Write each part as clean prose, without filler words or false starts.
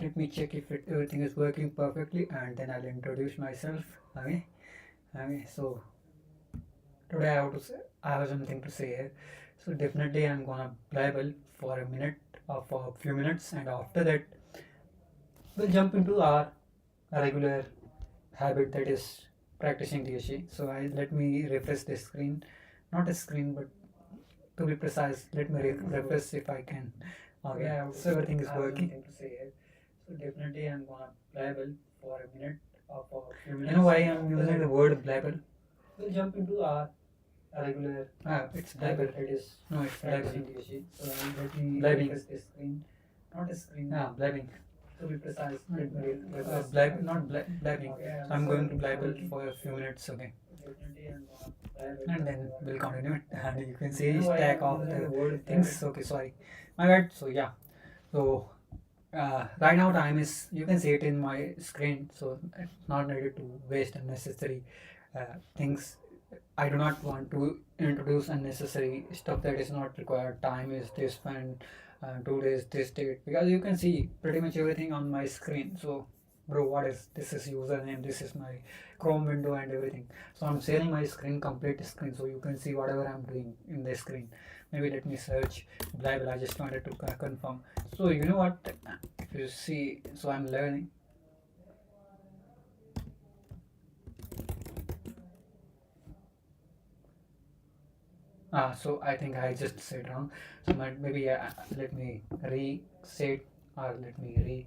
let me check if everything is working perfectly, and then I'll introduce myself. So today I have something to say here. So definitely I'm gonna blabble for a minute or for a few minutes, and after that we'll jump into our regular habit, that is practicing DSA. So let me refresh the screen, not a screen, but to be precise, let me refresh if I can. Okay, so everything is working. To say here. So definitely I'm gonna blabble for a minute or for a few minutes. You know why I'm using the word blabble? We'll jump into our regular. It's blabber. It is no, it's blabbing. So let me blabbing is the screen, not a screen. Blabbing. To be precise, not blabbing. So I'm going to blabble for a few minutes. Okay. And then we'll continue it. And you can see stack of the things. Okay, sorry, my bad. So yeah. So right now time is, you can see it in my screen, so it's not needed to waste unnecessary things. I do not want to introduce unnecessary stuff that is not required. Time is this and 2 days this date, because you can see pretty much everything on my screen. So bro, what is this? Is username, this is my Chrome window and everything. So I'm sharing my screen, complete screen, so you can see whatever I'm doing in the screen. Maybe let me search blah blah. I just wanted to confirm. So you know what, if you see, so I'm learning. So I think I just said wrong. So maybe let me reset, or let me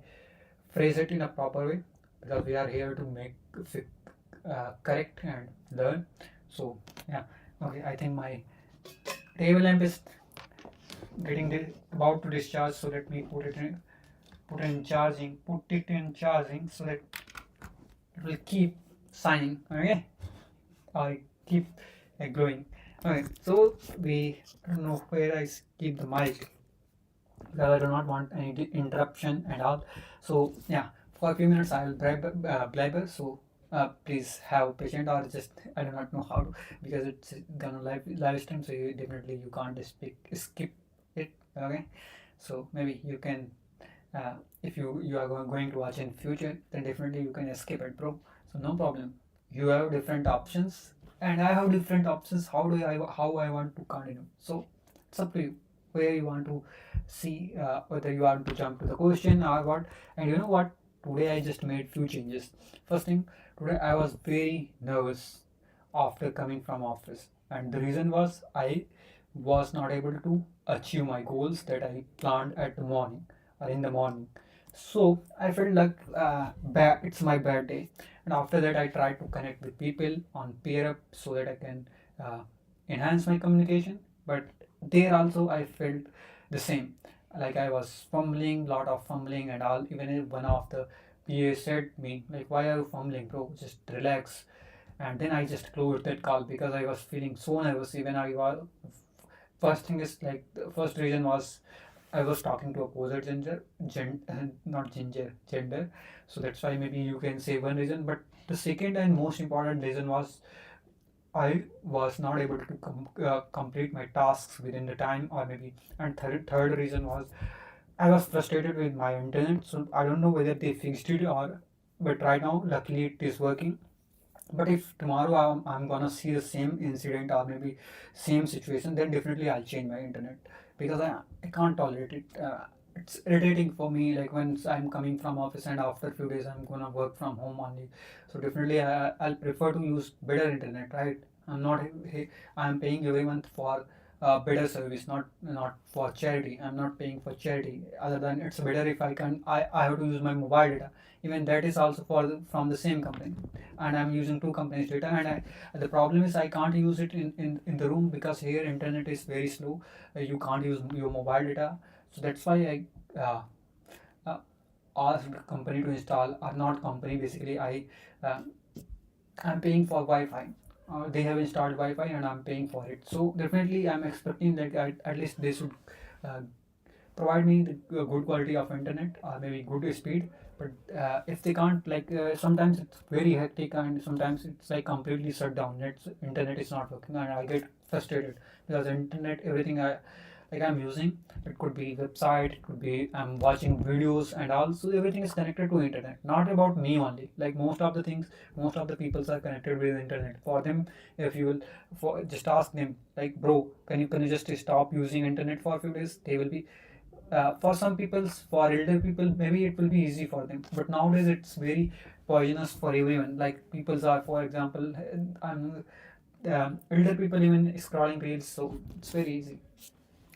rephrase it in a proper way, because we are here to make correct and learn. So yeah, okay. I think my table lamp is about to discharge. So let me put it in charging. Put it in charging so that it will keep shining. Okay, or keep glowing. Okay, so I don't know where I keep the mic, because I do not want any interruption and all. So yeah, for a few minutes I will blabber. So please have patience, or just I do not know how to, because it's gonna live stream. So you can't skip it. Okay, so maybe you can, if you are going to watch in future, then definitely you can skip it, bro. So no problem. You have different options, and I have different options. How I want to continue. So it's up to you where you want to see, whether you want to jump to the question or what. And you know what? Today I just made few changes. First thing, today I was very nervous after coming from office, and the reason was I was not able to achieve my goals that I planned at the morning or in the morning. So I felt like it's my bad day, and after that I tried to connect with people on peer up so that I can uh, enhance my communication. But there also I felt the same, like I was fumbling, lot of fumbling and all. Even if one of the PA said me like, "Why are you fumbling, bro? Just relax." And then I just closed that call because I was feeling so nervous. Even I was, first thing is like, the first reason was I was talking to opposite not gender. So that's why maybe you can say one reason. But the second and most important reason was I was not able to complete my tasks within the time, or maybe. And third reason was I was frustrated with my internet. So I don't know whether they fixed it or, but right now luckily it is working. But if tomorrow I'm gonna see the same incident or maybe same situation, then definitely I'll change my internet, because I can't tolerate it. It's irritating for me, like when I'm coming from office and after a few days I'm gonna work from home only. So definitely I'll prefer to use better internet, right? I'm paying every month for better service, not for charity. I'm not paying for charity. Other than, it's better if I have to use my mobile data. Even that is also from the same company, and I'm using two companies data. And the problem is I can't use it in the room, because here internet is very slow. You can't use your mobile data. So that's why I uh, asked the company to install, or not company, basically uh, I'm paying for Wi-Fi. They have installed Wi-Fi and I'm paying for it. So definitely I'm expecting that at least they should uh, provide me the good quality of internet, or maybe good speed. But if they can't, like, sometimes it's very hectic, and sometimes it's like completely shut down. Internet is not working, and I get frustrated because internet, everything like I'm using. It could be website, it could be I'm watching videos, and also everything is connected to internet. Not about me only. Like most of the things, most of the peoples are connected with internet. For them, if you will, for just ask them like, bro, can you just stop using internet for a few days? They will be for some people, for elder people, maybe it will be easy for them, but nowadays it's very poisonous for everyone. Like people are, for example, elder people even scrolling reels, so it's very easy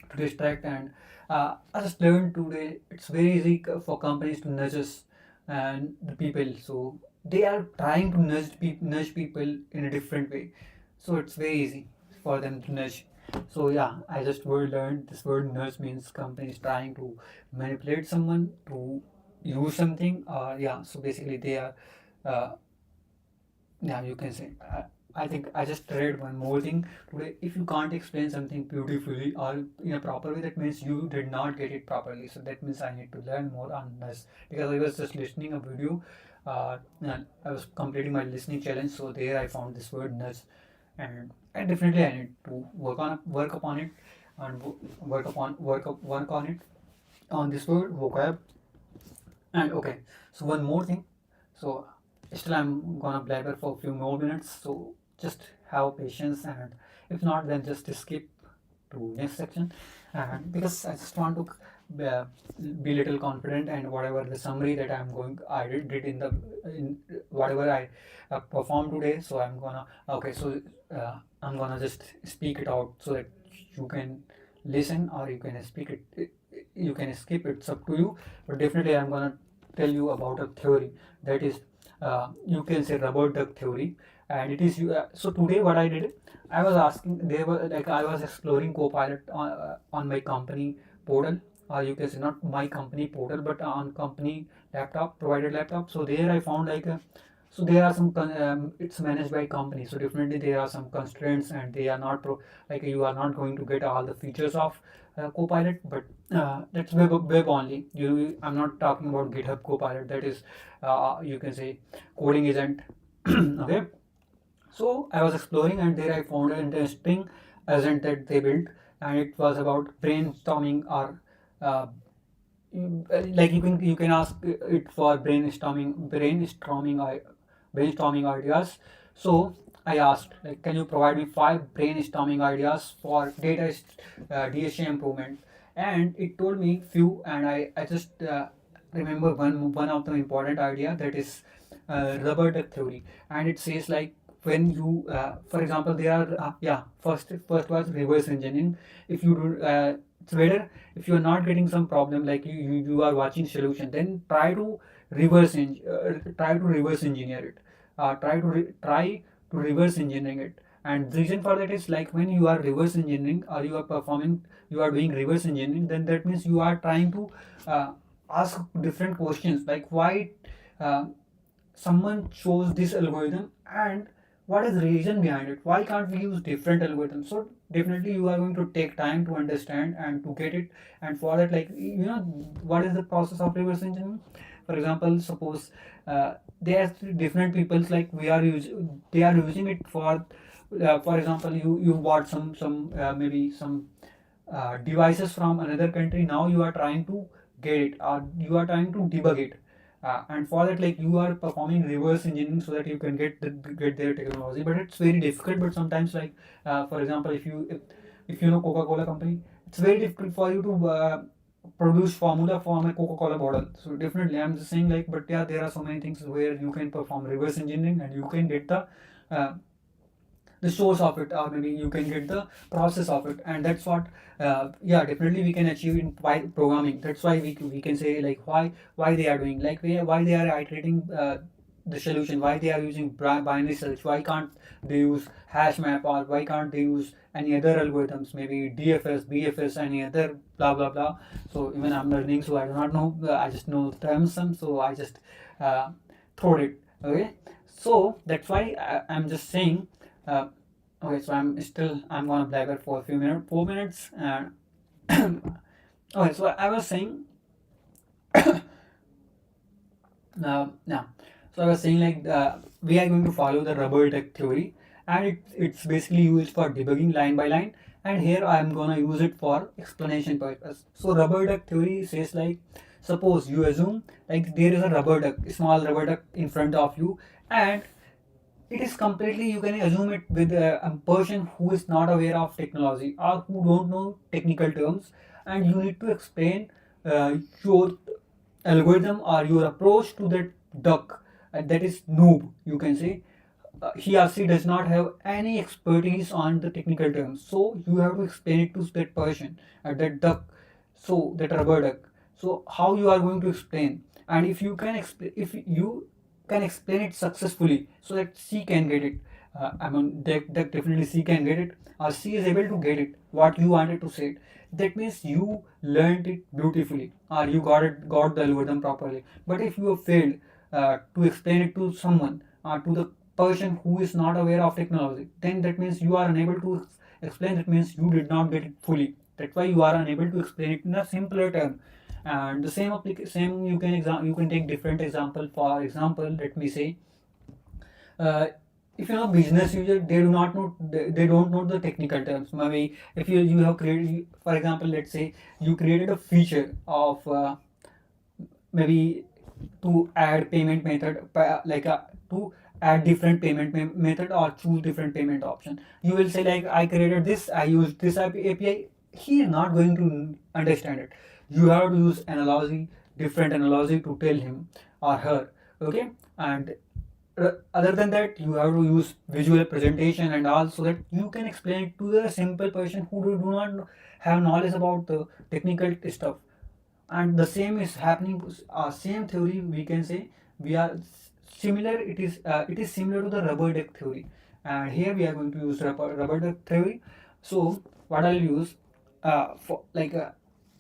to distract. And I just learned today it's very easy for companies to nudge us and the people, so they are trying to nudge people in a different way, so it's very easy for them to nudge. So yeah, I just learned this word nudge means companies trying to manipulate someone to use something. Yeah, so basically they are uh, yeah, you can say. I think I just read one more thing today. If you can't explain something beautifully or in a proper way, that means you did not get it properly. So that means I need to learn more on this, because I was just listening a video. And I was completing my listening challenge, so there I found this word nudge, and definitely I need to work upon it, and work on it, on this word vocab. And okay, so one more thing. So still I'm gonna blabber for a few more minutes. So just have patience, and if not, then just skip to next section. And because I just want to be little confident, and whatever the summary that I did in whatever I performed today. So I'm gonna okay. So I'm gonna just speak it out so that you can listen, or you can speak it. You can skip. It's up to you. But definitely, I'm gonna tell you about a theory that is, you can say, rubber duck theory. And it is so today what I did, I was asking, they were like, I was exploring Copilot on my company portal, or you can say not my company portal, but on company laptop, provided laptop. So there I found like so there are some it's managed by company, so definitely there are some constraints, and they are not like you are not going to get all the features of Copilot. But that's web only. I'm not talking about GitHub Copilot. That is, you can say, coding agent. Okay. So I was exploring, and there I found an interesting agent that they built, and it was about brainstorming, or uh, like you can ask it for brainstorming ideas. So I asked, like, can you provide me 5 brainstorming ideas for DSA improvement? And it told me few, and I just remember one of the important idea, that is rubber duck theory. And it says like, when you for example, there are yeah, first was reverse engineering. If you do it's better if you are not getting some problem, like you are watching solution, then try to reverse engineer it. Try to reverse engineering it. And the reason for that is, like, when you are reverse engineering, or you are doing reverse engineering, then that means you are trying to ask different questions, like why uh, someone chose this algorithm, and what is the reason behind it, why can't we use different algorithms. So definitely you are going to take time to understand and to get it. And for that, like, what is the process of reverse engineering? For example, suppose there are different people's, like, they are using it for example, you bought some maybe some devices from another country. Now you are trying to get it, or you are trying to debug it, and for that, like, you are performing reverse engineering so that you can get their technology. But it's very difficult. But sometimes, like, for example, if you know Coca-Cola company, it's very difficult for you to produce formula from a Coca-Cola bottle. So definitely I'm just saying, like, but yeah, there are so many things where you can perform reverse engineering, and you can get uh, the source of it, or maybe you can get the process of it. And that's what yeah, definitely we can achieve in by programming. That's why we can say, like, why they are doing, like, why they are iterating the solution, why they are using binary search, why can't they use hash map, or why can't they use any other algorithms, maybe DFS, BFS, any other blah blah blah. So even I'm learning, so I do not know, I just know terms some, so I just uh, throw it. Okay, so that's why I'm just saying. Okay, so I'm gonna blabber for a few minutes, 4 minutes, and okay, so I was saying, yeah, so I was saying, like, we are going to follow the rubber duck theory, and it's basically used for debugging line by line. and here I am gonna use it for explanation purpose. So rubber duck theory says like, suppose you assume like there is a rubber duck, small rubber duck in front of you, and it is completely, you can assume it with a person who is not aware of technology or who don't know technical terms, and you need to explain your algorithm or your approach to that duck, that is noob, you can say. He or she does not have any expertise on the technical terms, so you have to explain it to that person, that duck, so that rubber duck. So how you are going to explain, and if you can explain, if you can explain it successfully so that she can get it, I mean that definitely she can get it, or she is able to get it what you wanted to say, that means you learned it beautifully, or you got the algorithm properly. But if you have failed to explain it to someone, to the person who is not aware of technology, then that means you are unable to explain, that means you did not get it fully, that's why you are unable to explain it in a simpler term. And the same you can you can take different example. For example, let me say, uh, if you know business user, they do not know, they don't know the technical terms. Maybe if you have created, for example, let's say you created a feature of maybe to add payment method, to add different payment method or choose different payment option. You will say like, I created this, I used this API. He is not going to understand it. You have to use analogy, different analogy to tell him or her. Okay, and other than that, you have to use visual presentation and all, so that you can explain it to the simple person who do not have knowledge about the technical stuff. And the same is happening, same theory we can say, we are similar, it is similar to the rubber duck theory, and here we are going to use rubber duck theory. So what I'll use, for like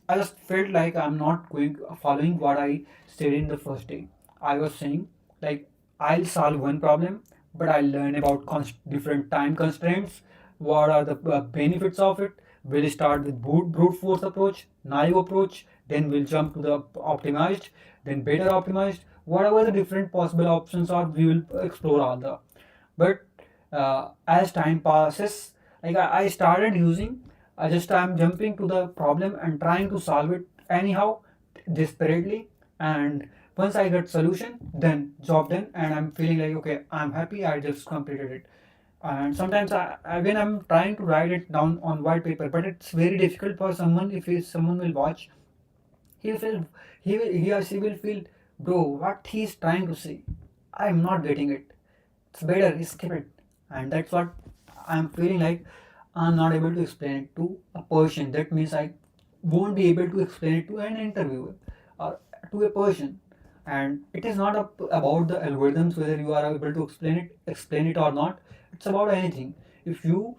I just felt like I'm not going following what I said in the first day. I was saying like, I'll solve one problem, but I'll learn about different time constraints. What are the benefits of it? We'll start with brute force approach, naive approach, then we'll jump to the optimized, then better optimized. Whatever the different possible options are, we will explore all the. But as time passes, like I started using, I'm jumping to the problem and trying to solve it anyhow, desperately. And once I get solution, then job done, and I'm feeling like, okay, I'm happy, I just completed it. And sometimes when I'm trying to write it down on white paper, but it's very difficult for someone. If someone will watch, he'll feel, he or she will feel, bro, what he's trying to say, I'm not getting it, it's better skip it. And that's what I'm feeling like, I'm not able to explain it to a person. That means I won't be able to explain it to an interviewer or to a person. And it is not about the algorithms, whether you are able to explain it or not. It's about anything. If you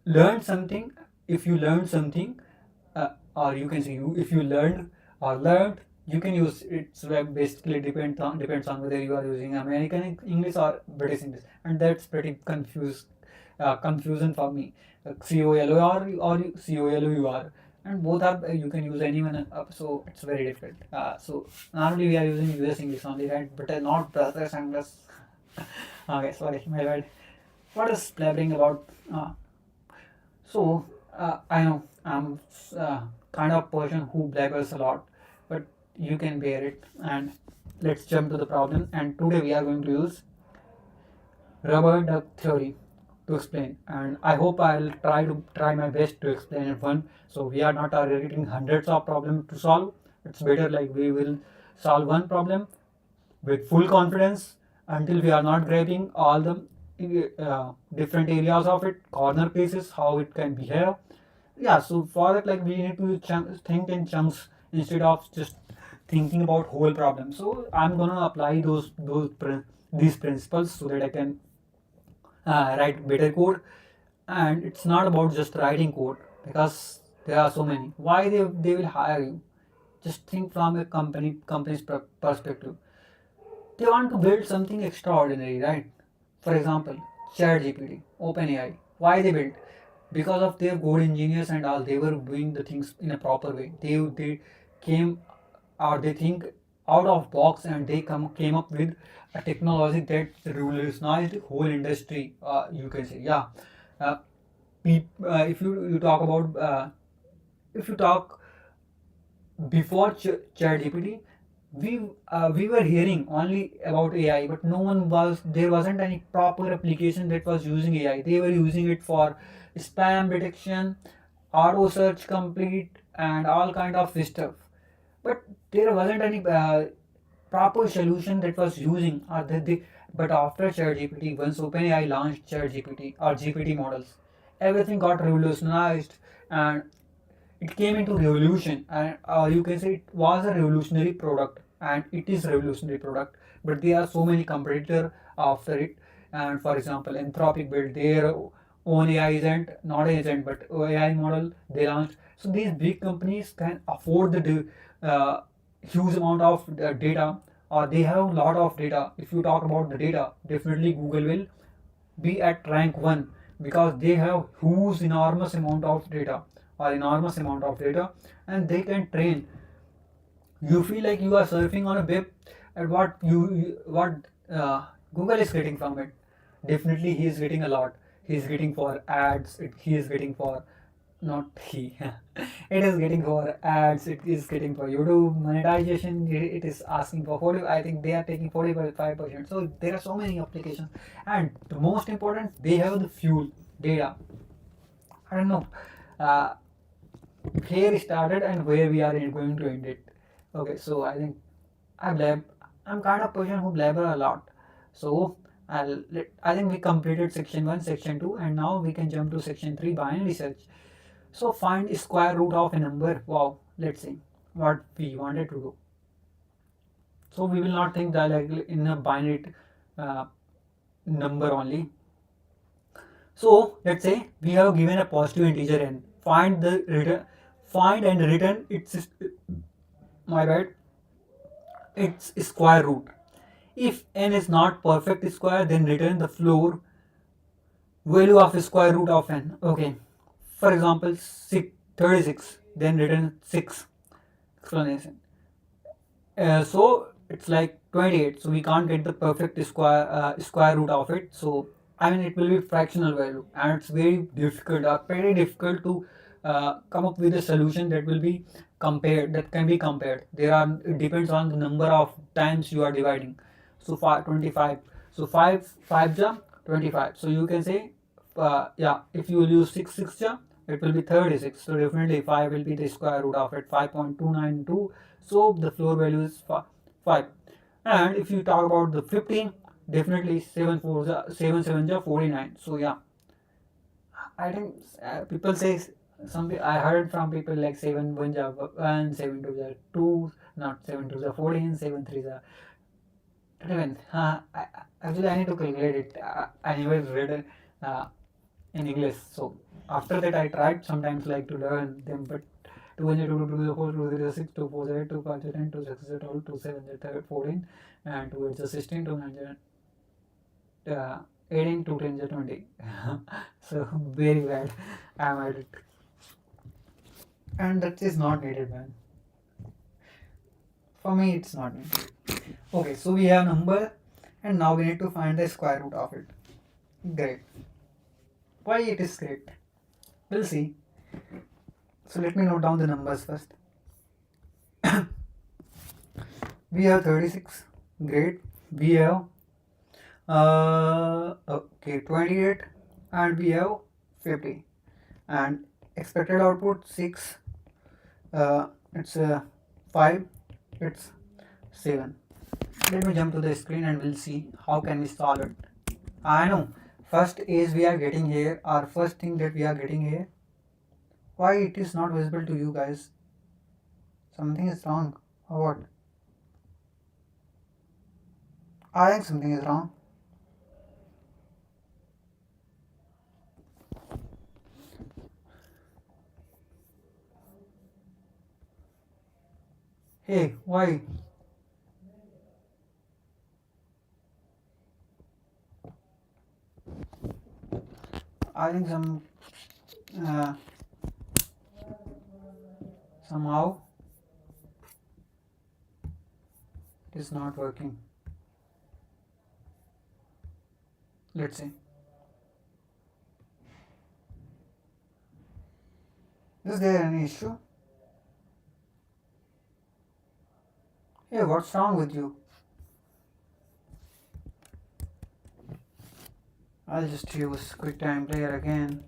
learn something, if you learn something, or you can say, if you learned or learned, you can use it's like basically depends on whether you are using American English or British English, and that's pretty confusion for me. COLOR or COLOUR, and both are, you can use anyone, so it's very difficult. So normally we are using US English only, right? But not British English. Okay, sorry, my bad. What is blabbering about? So I know I'm kind of person who blabbers a lot, but you can bear it. And let's jump to the problem. And today we are going to use rubber duck theory to explain. And I hope I'll try my best to explain it one. So we are not targeting hundreds of problems to solve. It's better like we will solve one problem with full confidence until we are not grabbing all the different areas of it, corner cases, how it can behave. Yeah, so for that, like we need to think in chunks instead of just thinking about whole problem. So I'm gonna apply these principles so that I can write better code. And it's not about just writing code, because there are so many. Why they will hire you? Just think from a company's perspective. They want to build something extraordinary, right? For example, ChatGPT, OpenAI. Why they built? Because of their code engineers and all, they were doing the things in a proper way. They came, or they think out of box, and they came up with a technology that revolutionized the whole industry. You can say, yeah. Uh, if you talk about if you talk before ChatGPT, we were hearing only about AI, but no one was there wasn't any proper application that was using AI. They were using it for spam detection, auto search complete, and all kind of stuff. But there wasn't any proper solution that was using but after ChatGPT, once OpenAI launched ChatGPT or GPT models, everything got revolutionized, and it came into revolution, and you can say it was a revolutionary product, and it is revolutionary product, but there are so many competitor after it. And for example, Anthropic built their own AI agent, not agent but AI model they launched. So these big companies can afford the huge amount of data, or they have a lot of data. If you talk about the data, definitely Google will be at rank 1, because they have huge enormous amount of data, and they can train. You feel like you are surfing on a web, and what Google is getting from it. Definitely he is getting a lot. He is getting for ads, he is getting for, not he it is getting for ads, it is getting for YouTube monetization, it is asking for 40. I think they are taking 45%. So there are so many applications, and the most important, they have the fuel data. I don't know uh, here started and where we are going to end it. Okay, so I think I'm kind of person who blabber a lot. So I think we completed section 1, section 2, and now we can jump to section 3, binary search. So find square root of a number. Wow, let's see what we wanted to do. So we will not think that like in a binary uh, number only. So let's say we have given a positive integer n. Find and return its, my bad, its square root. If n is not perfect square, then return the floor value of square root of n. Okay. For example, 36, then return 6 explanation. So it's like 28. So we can't get the perfect square root of it. So I mean it will be fractional value, and it's very difficult, pretty difficult to come up with a solution that will be compared, that can be compared. It depends on the number of times you are dividing. So 25. So 5 ja 25. So you can say yeah, if you will use 6 ja, it will be 36. So definitely 5 will be the square root of it, 5.292. So the floor value is 5. And if you talk about the 15, definitely 7 7 ja 49. So yeah, I think people say, I heard from people like 7 1 ja 1, 7 2 ja 2, not 7 2 ja 14, 7 3 ja 11. Actually I need to calculate it. I never read it in English. So after that I tried sometimes like to learn them, but 2 1 2 2 2 4 2 0 6 2 4 8 2 5 10 2 6 12 2 7 14, and 2 8 16 2 9 18 2 10 20. So very bad. I'm at it, and that is not needed, man. For me it's not needed. Okay, so we have number, and now we need to find the square root of it. Great. Why it is great? We'll see. So let me note down the numbers first. We have 36. Great. We have okay 28, and we have 50, and expected output 6. It's 5. It's 7. Let me jump to the screen and we'll see how can we solve it. I know first is we are getting here, our first thing that we are getting here. Why it is not visible to you guys? Something is wrong or what? I think something is wrong. Hey, why? I think uh, somehow it is not working. Let's see. Is there any issue? Hey, what's wrong with you? I'll just use QuickTime Player again.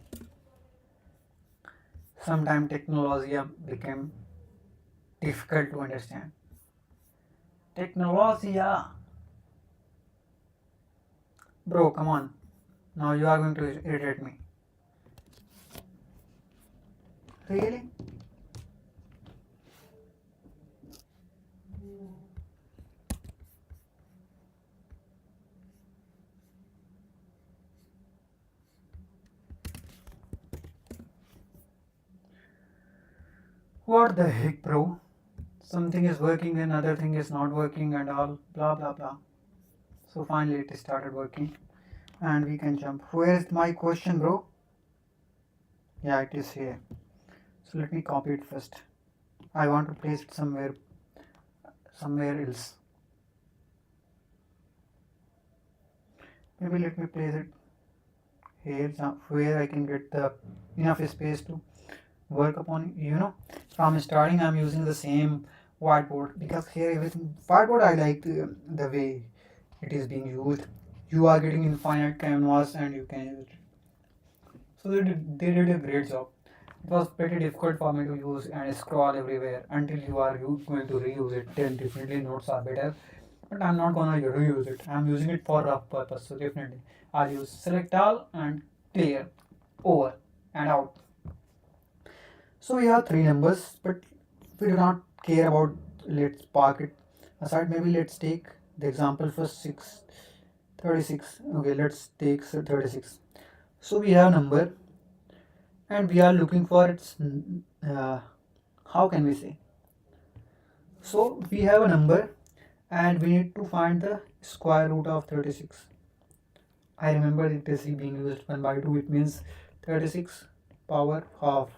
Sometimes technology became difficult to understand. Technology, bro, come on. Now you are going to irritate me. Really? What the heck, bro? Something is working, another thing is not working, and all blah blah blah. So finally, it started working, and we can jump. Where is my question, bro? Yeah, it is here. So let me copy it first. I want to place it somewhere else. Maybe let me place it here, where I can get the enough space to work upon. From starting I'm using the same whiteboard, because here everything whiteboard I like the way it is being used. You are getting infinite canvas and you can use it. So they did a great job. It was pretty difficult for me to use and scroll everywhere. Until you are going to reuse it, then definitely notes are better. But I'm not gonna reuse it. I'm using it for rough purpose. So definitely I'll use select all and clear, over and out. So we have three numbers, but we do not care about. Let's park it aside. Maybe let's take the example for 36. Okay, let's take 36. So we have number, and we are looking for its how can we say? So we have a number, and we need to find the square root of 36. I remember it is being used 1 by 2. It means 36 power half.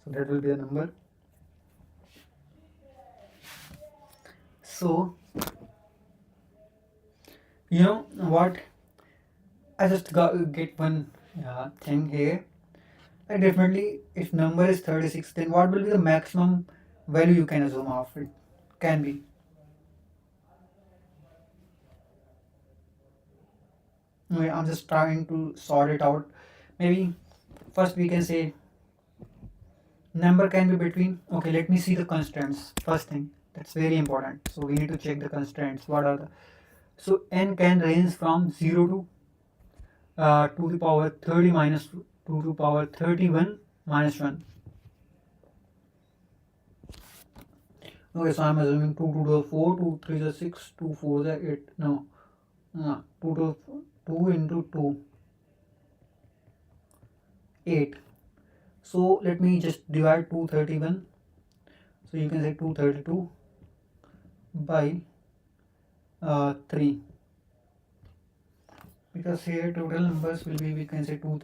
So that will be a number. So you know what? I just get one thing here. Like definitely, if number is 36, then what will be the maximum value you can assume of it? Can be. Okay, I'm just trying to sort it out. Maybe first we can say number can be between. Okay, let me see the constraints. First thing, that's very important. So we need to check the constraints. What are the so n can range from 0 to the power 30 minus 2 to the power 31 minus 1. Okay, so I'm assuming 2 to the 4, 2 3 the 6, 2 4 the 8. No, 2 to 2 into 2, 8. So let me just divide 231. So you can say 232 by 3, because here total numbers will be, we can say 2.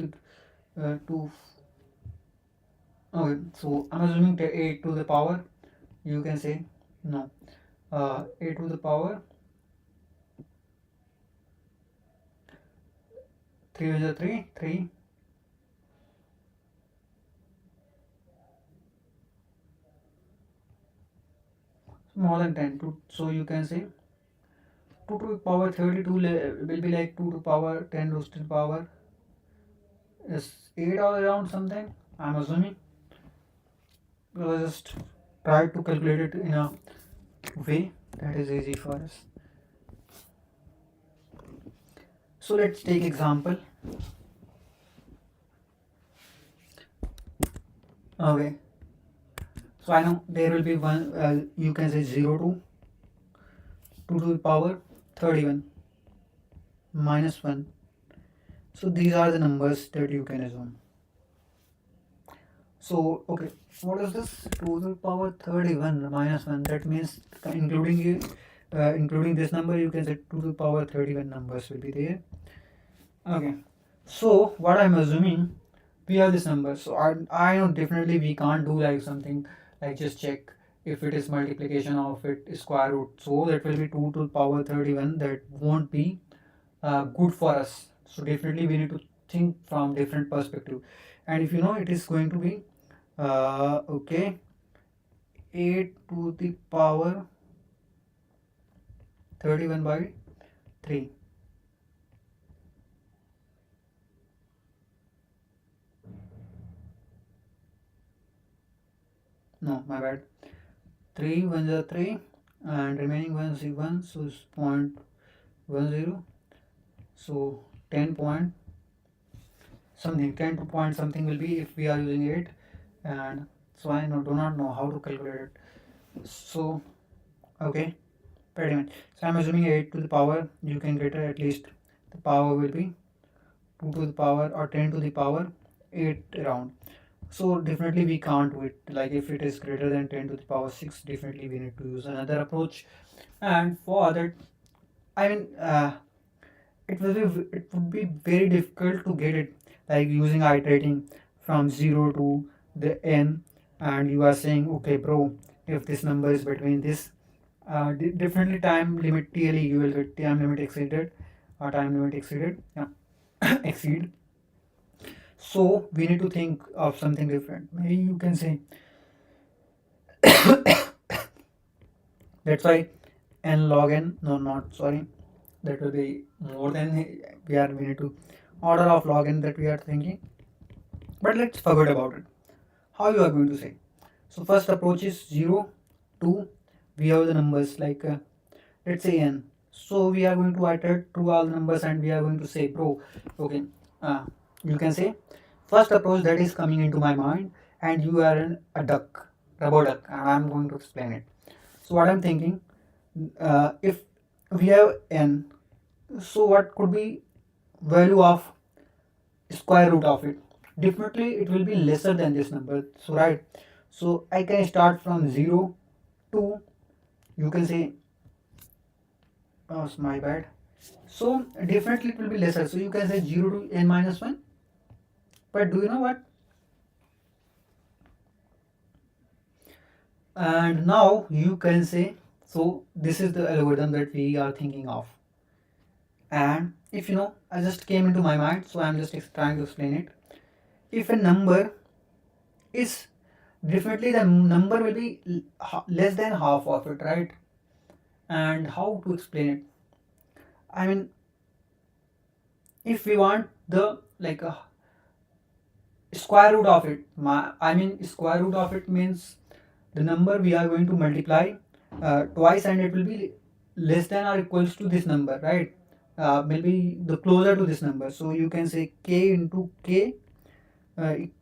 Okay, so I'm assuming 8 to the power, you can say no, 8 to the power 3 is a 3 more than 10 to, so you can say 2 to the power 32 will be like 2 to the power 10 raised to the power is 8 or around something, I'm assuming, because I just try to calculate it in a way that is easy for us. So let's take example. Okay, so I know there will be one, you can say 0 to 2 to the power 31 minus 1. So these are the numbers that you can assume. So okay, what is this? 2 to the power 31 minus 1. That means including this number, you can say 2 to the power 31 numbers will be there. Okay, so what I'm assuming, we have this number. So I know definitely we can't do like something like just check if it is multiplication of it square root. So that will be 2 to the power 31. That won't be good for us. So definitely we need to think from different perspective. And if you know it is going to be Okay, 8 to the power 31 by 3. No, my bad. 3 ones are 3 and remaining ones is 1, so it's 0.10. So 10 point something, 10 to point something will be if we are using 8, and so I do not know how to calculate it. So okay, pretty much. So I'm assuming 8 to the power, you can get at least the power will be 2 to the power or 10 to the power 8 around. So definitely we can't do it. Like if it is greater than 10 to the power 6, definitely we need to use another approach. And for that, I mean, it would be very difficult to get it, like using iterating from 0 to the n, and you are saying, okay, bro, if this number is between this, definitely time limit TL, you will get time limit exceeded, or time limit exceeded, yeah, exceed. So we need to think of something different. Maybe you can say that's why n log n, no, not sorry, that will be more than we need to order of log n that we are thinking. But let's forget about it. How you are going to say? So first approach is 0 2. We have the numbers like let's say n. So we are going to iterate through all numbers and we are going to say, bro, okay, you can say first approach that is coming into my mind, and you are a duck, rubber duck, and I'm going to explain it. So what I'm thinking, if we have n, so what could be value of square root of it? Definitely it will be lesser than this number. So right, so I can start from 0 to, you can say, oh it's my bad, so definitely it will be lesser, so you can say 0 to n minus 1. But do you know what? And now you can say, so this is the algorithm that we are thinking of. And if you know, I just came into my mind, so I'm just trying to explain it. If a number is, definitely the number will be less than half of it, right? And how to explain it? I mean, if we want the like a square root of it, I mean square root of it means the number we are going to multiply twice, and it will be less than or equals to this number, right? Maybe the closer to this number, so you can say k into k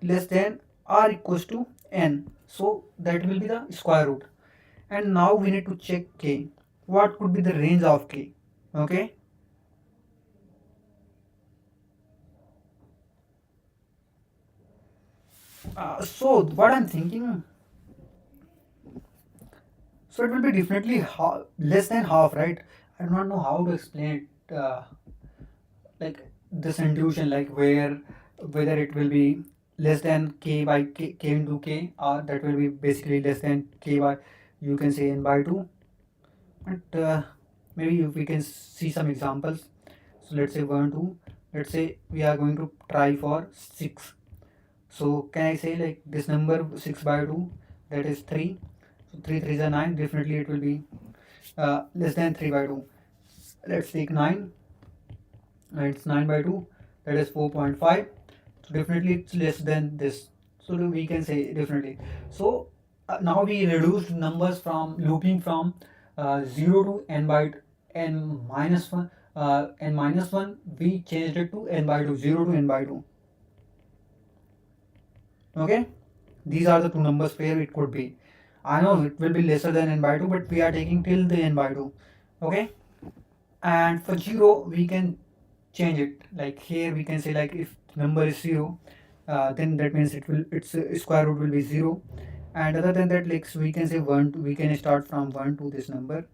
less than or equals to n, so that will be the square root. And now we need to check k, what could be the range of k. Okay, so what I'm thinking, so it will be definitely less than half, right? I do not know how to explain it, like this intuition, like whether it will be less than k by k into k, or that will be basically less than k by, you can say, n by 2. But maybe if we can see some examples. So let's say 1 2, let's say we are going to try for 6. So can I say like this number 6 by 2, that is 3, so 3 3s are 9, definitely it will be less than 3 by 2. Let's take 9, it's 9 by 2, that is 4.5, so definitely it's less than this, so we can say definitely. So now we reduced numbers from looping from 0 to n by n minus 1, n minus 1, we changed it to n by 2, 0 to n by 2. Okay, these are the two numbers where it could be. I know it will be lesser than n by 2, but we are taking till the n by 2. Okay, and for 0 we can change it, like here we can say like if number is 0, then that means its square root will be 0. And other than that, like so we can say 1 we can start from 1 to this number.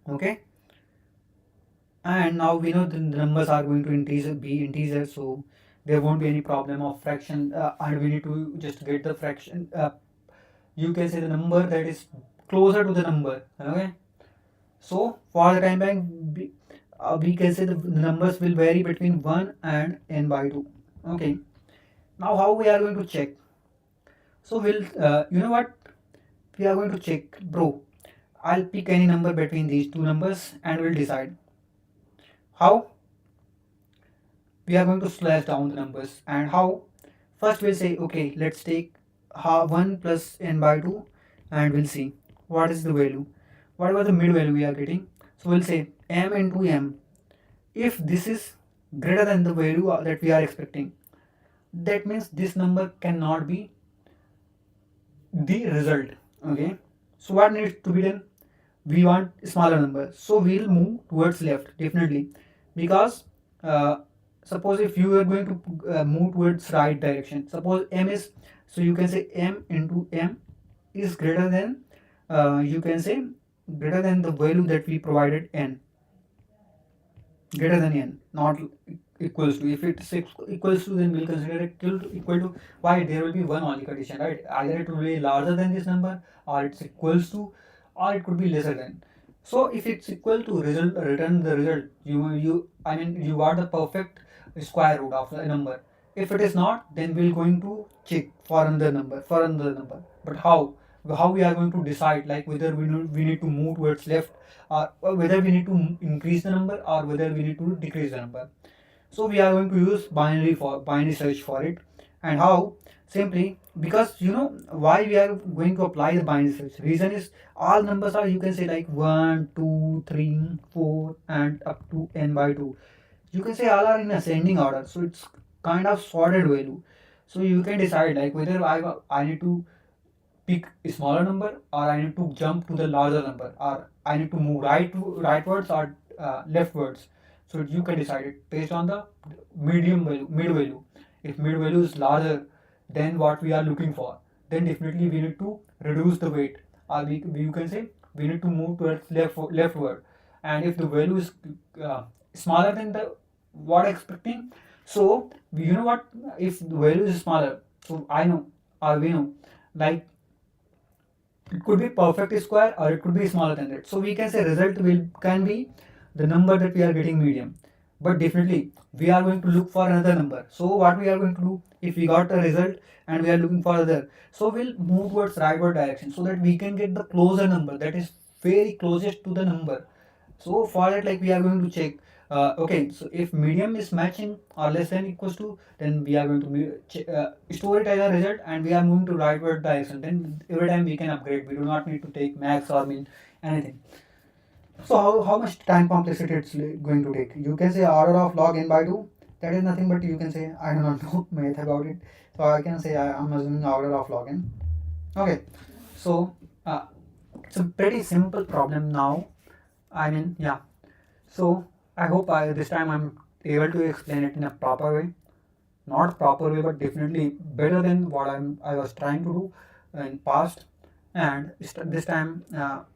Okay, and now we know the numbers are going to be integers, so there won't be any problem of fraction, and we need to just get the fraction, you can say the number that is closer to the number. Okay, so for the time being, we can say the numbers will vary between 1 and n by 2. Okay, now how we are going to check? So we'll, you know what, we are going to check, bro. I'll pick any number between these two numbers and we'll decide how we are going to slash down the numbers. And how, first we'll say, okay, let's take 1 plus n by 2 and we'll see what is the value, whatever the mid value we are getting. So we'll say m into m. If this is greater than the value that we are expecting, that means this number cannot be the result. Okay, so what needs to be done? We want smaller number, so we'll move towards left definitely, because suppose if you are going to move towards right direction, suppose m is, so you can say m into m is greater than, you can say greater than the value that we provided, n, greater than n, not equals to. If it's equals to, then we'll consider it equal to. Why? There will be one only condition, right? Either it will be larger than this number, or it's equals to, or it could be lesser than. So if it's equal to, result, return the result. You got the perfect square root of the number. If it is not, then we're going to check for another number, But how we are going to decide, like whether we need to move towards left, or whether we need to increase the number, or whether we need to decrease the number. So we are going to use binary search for it. And how? Simply because, why we are going to apply the binary search. Reason is, all numbers are, you can say, like 1, 2, 3, 4 and up to n by 2. You can say all are in ascending order, so it's kind of sorted value. So you can decide, like whether I need to pick a smaller number, or I need to jump to the larger number, or I need to move rightwards or leftwards. So you can decide it based on the mid value. If mid value is larger than what we are looking for, then definitely we need to reduce the weight, or you can say we need to move towards leftward. And if the value is smaller than the what expecting, so you know what, if the value is smaller, so I know, or we know, like it could be perfect square, or it could be smaller than that. So we can say result can be the number that we are getting medium. But definitely we are going to look for another number. So what we are going to do, if we got a result and we are looking for other, so we'll move towards rightward direction, so that we can get the closer number, that is very closest to the number. So for that, like we are going to check, okay, so if medium is matching or less than equals to, then we are going to store it as a result, and we are moving to rightward direction. Then every time we can upgrade. We do not need to take max or min, anything. So how much time complexity it's going to take? You can say order of log n by 2. That is nothing but, you can say, I do not know math about it. So I can say I'm assuming order of log n. Okay, so it's a pretty simple problem now. Yeah. So I hope this time I'm able to explain it in a proper way. Not proper way, but definitely better than what I was trying to do in past. And this time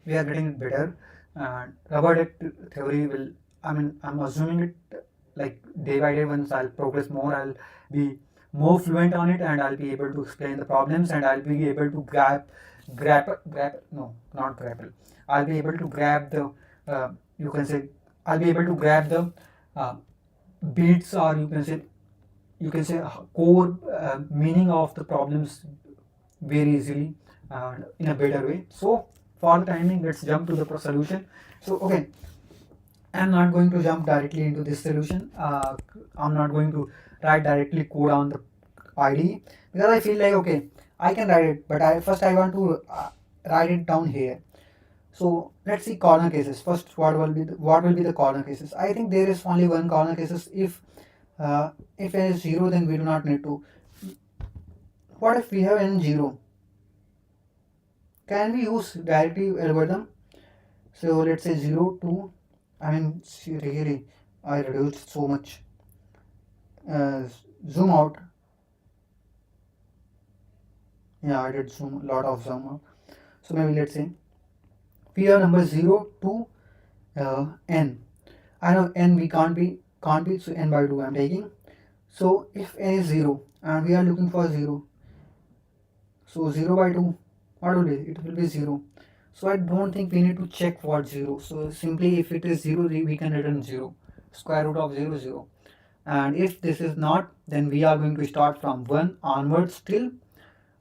we are getting it better. And rubber duck theory will, I'm assuming it, like day by day, once I'll progress more, I'll be more fluent on it, and I'll be able to explain the problems, and I'll be able to not grapple. I'll be able to grab the, you can say, I'll be able to grab the beats, or you can say core meaning of the problems very easily and in a better way. So for the timing, let's jump to the solution. So okay, I'm not going to jump directly into this solution. I'm not going to write directly code on the IDE, because I feel like, okay, I can write it, but I want to write it down here. So let's see corner cases first. What will be the corner cases? I think there is only one corner cases. If n is 0, then we do not need to. What if we have n 0? Can we use directive algorithm? So let's say 0 to, really, I reduced so much. Zoom out. Yeah, I did zoom, lot of zoom out. So maybe let's say we have number 0 to n. I know n we can't be, so n by 2 I'm taking. So if n is 0 and we are looking for 0, so 0 by 2, what will be? It will be 0. So I don't think we need to check what 0. So simply, if it is 0, we can return 0. Square root of 0 is 0. And if this is not, then we are going to start from 1 onwards till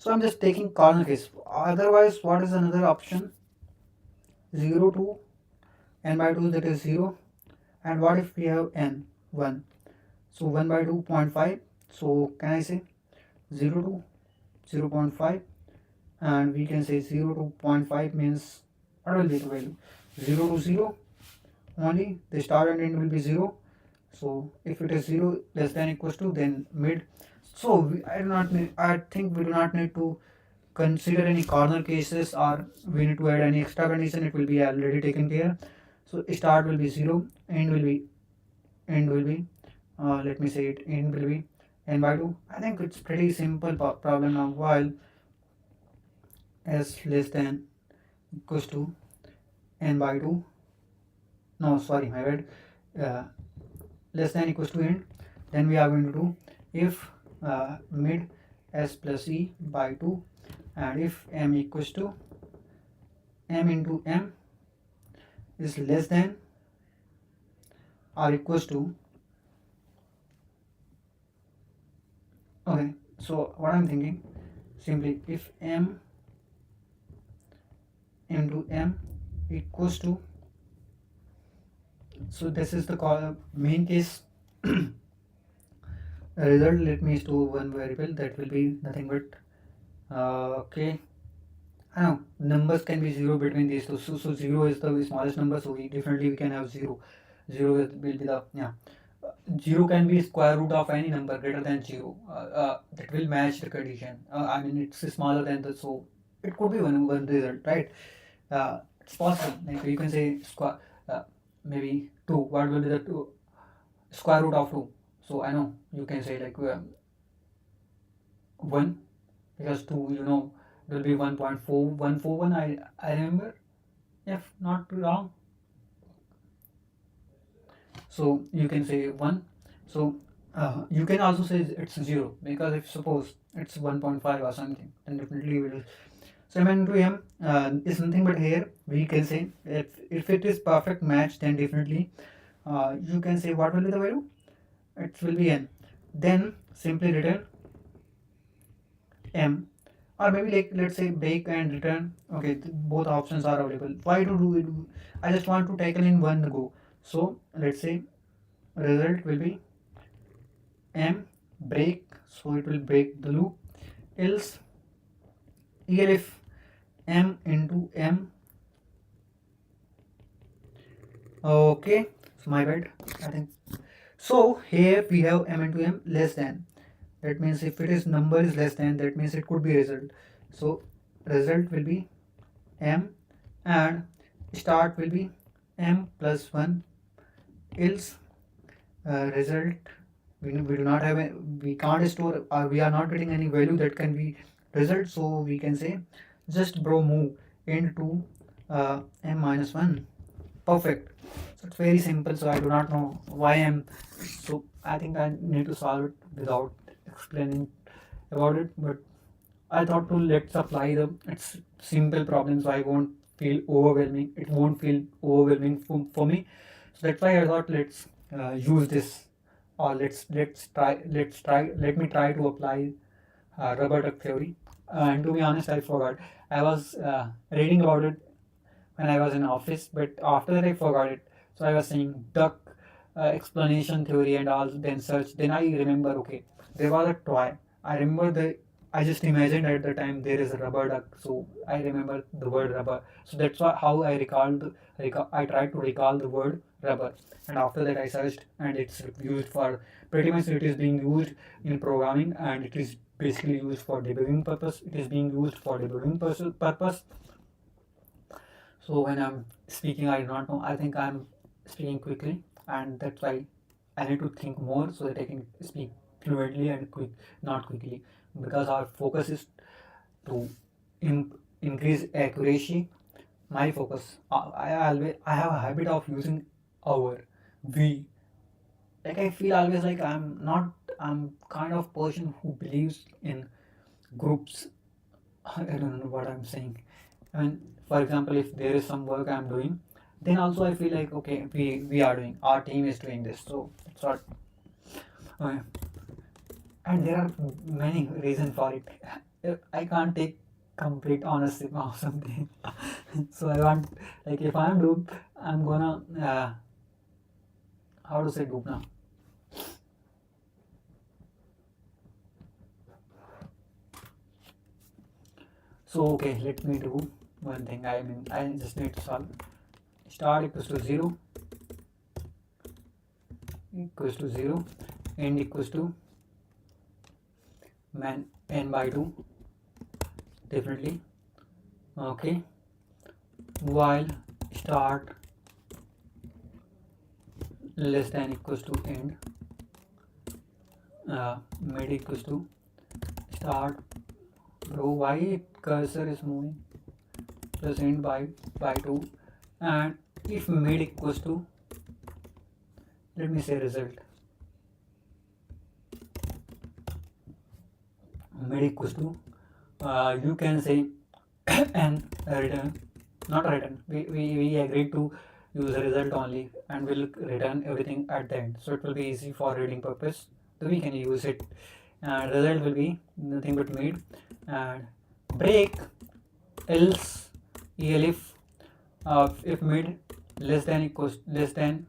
So I'm just taking corner case. Otherwise, what is another option? 0 to n by 2, that is 0. And what if we have n 1? So 1 by 2, 0.5. So can I say 0 to 0.5, and we can say 0 to 0.5 means what will be the value? 0 to 0 only, the start and end will be 0. So if it is 0 less than equals to, then mid. So I think we do not need to consider any corner cases, or we need to add any extra condition. It will be already taken care. So start will be 0, end will be let me say it, end will be n by 2. I think it's pretty simple problem now. While s less than equals to n by 2, no sorry my bad, less than equals to end, then we are going to do if mid s plus e by 2, and if m equals to m into m is less than or equals to, okay, so what I'm thinking, simply if m into m equals to, so this is the main case result. Let me store one variable that will be nothing but okay, I know numbers can be 0 between these two. So 0 is the smallest number, so we can have 0. 0 will be the 0 can be square root of any number greater than 0. That will match the condition. I mean, it's smaller than the, so it could be one result, right? It's possible. Like you can say square, maybe 2. What will be the 2 square root of 2? So I know you can say like 1, because 2, it will be 1.4141. I remember, if not wrong. So you can say 1. So you can also say it's 0, because if suppose it's 1.5 or something, then definitely it will. So m into m is nothing but, here we can say if it is perfect match, then definitely you can say what will be the value? It will be n. Then simply return m, or maybe like let's say break and return. Okay, both options are available. Why to do it? I just want to tackle in one go. So let's say result will be m break, so it will break the loop, else if m into m, okay, so my bad, I think. So here we have m into m less than, that means if it is number is less than, that means it could be result. So result will be m, and start will be m plus 1, else result, we do not have we can't store, or we are not getting any value that can be result. So we can say just move into m minus 1. Perfect. So it's very simple. So I do not know why so I think I need to solve it without explaining about it, but I thought to let's apply it's simple problem, so I won't feel overwhelming. It won't feel overwhelming for me. So that's why I thought let's use this, or let me try to apply rubber duck theory. And to be honest, I forgot. I was reading about it when I was in office, but after that I forgot it. So I was saying duck explanation theory and all, then search. Then I remember, okay, there was a toy. I remember I just imagined at the time there is a rubber duck, so I remember the word rubber. So that's how I I tried to recall the word rubber, and after that I searched, and it's used for pretty much, it is being used in programming, and it is basically used for debugging purpose. It is being used for debugging purpose. So when I'm speaking, I do not know. I think I'm speaking quickly, and that's why I need to think more so that I can speak fluently and not quickly, because our focus is to increase accuracy. My focus, I have a habit of using our, we. Like I feel always like I'm kind of person who believes in groups. I don't know what I'm saying. I mean, for example, if there is some work I'm doing, then also I feel like, okay, we are doing, our team is doing this, so it's not. And there are many reasons for it. I can't take complete ownership of something. So I want, like, if I'm duped, I'm gonna how to say dupe now. So okay, let me do one thing. I mean, I just need to solve. Start equals to 0, equals to 0, end equals to n by 2, definitely. Okay, while start less than equals to end, mid equals to start. Bro, why cursor is moving? Plus end by 2, and if mid equals to, let me say result, mid equals to, you can say and return, not return, we agreed to use the result only and we'll return everything at the end, so it will be easy for reading purpose, so we can use it, and result will be nothing but mid, and break else elif, if mid less than equals less than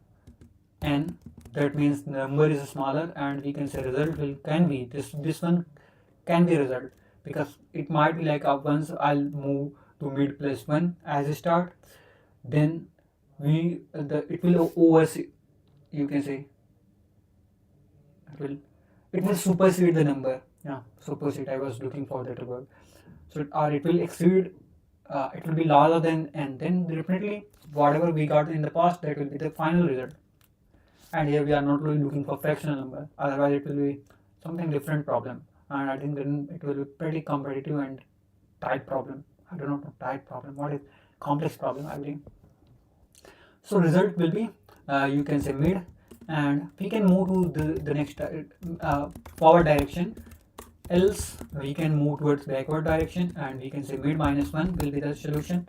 n, that means number is smaller, and we can say result will can be this one can be result, because it might be like once I'll move to mid plus 1 as a start, then it will oversee, you can say it will supersede the number. Yeah, supersede, I was looking for that word. So or it will exceed, it will be larger than n, then definitely whatever we got in the past, that will be the final result. And here we are not really looking for fractional number, otherwise it will be something different problem, and I think then it will be pretty competitive and tight problem. I don't know, tight problem, what is complex problem, I believe. So result will be, you can say mid, and we can move to the next forward direction, else we can move towards backward direction, and we can say mid minus 1 will be the solution.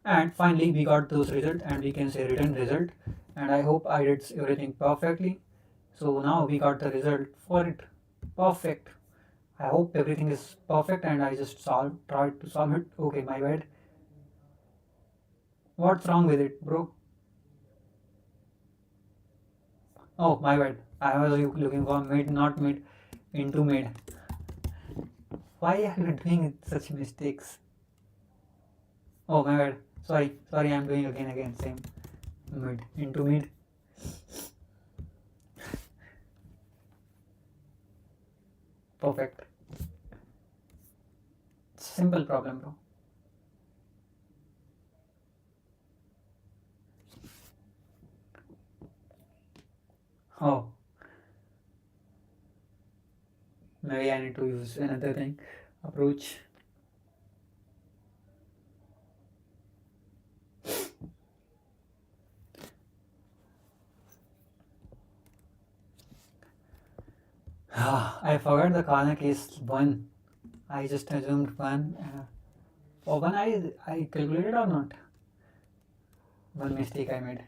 And finally we got those results, and we can say return result, and I hope I did everything perfectly. So now we got the result for it, perfect. I hope everything is perfect, and I just tried to solve it. Okay, my bad. What's wrong with it, bro? Oh, my bad. I was looking for mid, not mid, into mid. Why are you doing such mistakes? Oh, my bad. Sorry, I'm doing again, same. Mid, into mid. Perfect. Simple problem, bro. Oh, maybe I need to use another thing, approach. I forgot the corner case 1. I just assumed 1. For 1 I calculated or not? One mistake I made.